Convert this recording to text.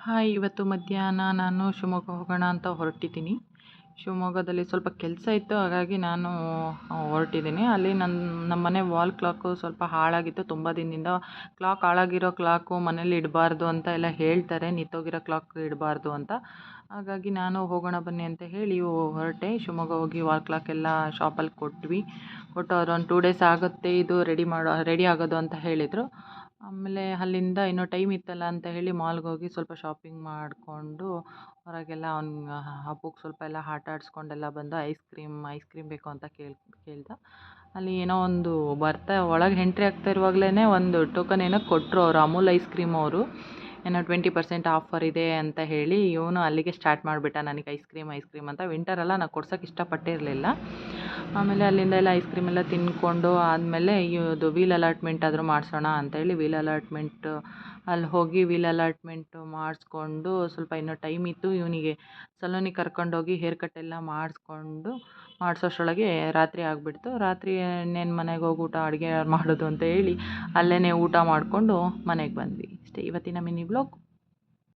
Hi, ಇವತ್ತು ಮಧ್ಯಾಹ್ನ ನಾನು ಶಿವಮೊಗ್ಗ ಹೋಗೋಣ ಅಂತ ಹೊರಟಿದ್ದೀನಿ. ಶಿವಮೊಗ್ಗದಲ್ಲಿ ಸ್ವಲ್ಪ ಕೆಲಸ ಇತ್ತು, ಹಾಗಾಗಿ ನಾನು ಹೊರಟಿದ್ದೀನಿ. ಅಲ್ಲಿ ನಮ್ಮನೆ ವಾಲ್ ಕ್ಲಾಕು ಸ್ವಲ್ಪ ಹಾಳಾಗಿತ್ತು. ತುಂಬ ದಿನದಿಂದ ಹಾಳಾಗಿರೋ ಕ್ಲಾಕು ಮನೇಲಿ ಇಡಬಾರ್ದು ಅಂತ ಎಲ್ಲ ಹೇಳ್ತಾರೆ, ನಿಂತೋಗಿರೋ ಕ್ಲಾಕ್ ಇಡಬಾರ್ದು ಅಂತ. ಹಾಗಾಗಿ ನಾನು ಹೋಗೋಣ ಬನ್ನಿ ಅಂತ ಹೇಳಿ ಹೊರಟೆ. ಶಿವಮೊಗ್ಗ ಹೋಗಿ ವಾಲ್ ಕ್ಲಾಕ್ ಎಲ್ಲ ಶಾಪಲ್ಲಿ ಕೊಟ್ಟು ಅವ್ರು ಒಂದು 2 ಡೇಸ್ ಆಗುತ್ತೆ ಇದು ರೆಡಿ ಆಗೋದು ಅಂತ ಹೇಳಿದರು. ಆಮೇಲೆ ಅಲ್ಲಿಂದ ಇನ್ನೂ ಟೈಮ್ ಇತ್ತಲ್ಲ ಅಂತ ಹೇಳಿ ಮಾಲ್ಗೆ ಹೋಗಿ ಸ್ವಲ್ಪ ಶಾಪಿಂಗ್ ಮಾಡಿಕೊಂಡು ಹೊರಗೆಲ್ಲ ಹಬ್ಬಕ್ಕೆ ಸ್ವಲ್ಪ ಎಲ್ಲ ಆಟ ಆಡಿಸ್ಕೊಂಡೆಲ್ಲ ಬಂದು ಐಸ್ ಕ್ರೀಮ್ ಬೇಕು ಅಂತ ಕೇಳ್ದ. ಅಲ್ಲಿ ಏನೋ ಒಂದು ಒಳಗೆ ಎಂಟ್ರಿ ಆಗ್ತಾ ಇರುವಾಗಲೇ ಒಂದು ಟೋಕನ್ ಏನೋ ಕೊಟ್ಟರು ಅವರು, ಅಮೂಲ್ ಐಸ್ ಕ್ರೀಮ್ ಅವರು. ಏನೋ 20% ಆಫರ್ ಇದೆ ಅಂತ ಹೇಳಿ ಇವನು ಅಲ್ಲಿಗೆ ಸ್ಟಾರ್ಟ್ ಮಾಡಿಬಿಟ್ಟ ನನಗೆ ಐಸ್ ಕ್ರೀಮ್ ಅಂತ. ವಿಂಟರಲ್ಲ, ನಾನು ಕೊಡ್ಸೋಕ್ಕೆ ಇಷ್ಟಪಟ್ಟಿರಲಿಲ್ಲ. ಆಮೇಲೆ ಅಲ್ಲಿಂದ ಎಲ್ಲ ಐಸ್ ಕ್ರೀಮ್ ಎಲ್ಲ ತಿಂದ್ಕೊಂಡು ಆದಮೇಲೆ ಇದು ವೀಲ್ ಅಲಾಟ್ಮೆಂಟ್ ಆದರೂ ಮಾಡಿಸೋಣ ಅಂತೇಳಿ ಅಲ್ಲಿ ಹೋಗಿ ವೀಲ್ ಅಲಾಟ್ಮೆಂಟು ಮಾಡಿಸ್ಕೊಂಡು ಸ್ವಲ್ಪ ಇನ್ನೂ ಟೈಮ್ ಇತ್ತು. ಇವನಿಗೆ ಸಲೂನಿಗೆ ಕರ್ಕೊಂಡೋಗಿ ಹೇರ್ ಕಟ್ ಎಲ್ಲ ಮಾಡಿಸೋಷ್ಟರೊಳಗೆ ರಾತ್ರಿ ಆಗಿಬಿಡ್ತು. ರಾತ್ರಿ ಇನ್ನೇನು ಮನೆಗೆ ಹೋಗಿ ಅಡುಗೆ ಮಾಡೋದು ಅಂತ ಹೇಳಿ ಅಲ್ಲೇ ಊಟ ಮಾಡಿಕೊಂಡು ಮನೆಗೆ ಬಂದ್ವಿ. ಅಷ್ಟೇ ಇವತ್ತಿನ ಮಿನಿ ವ್ಲಾಗ್.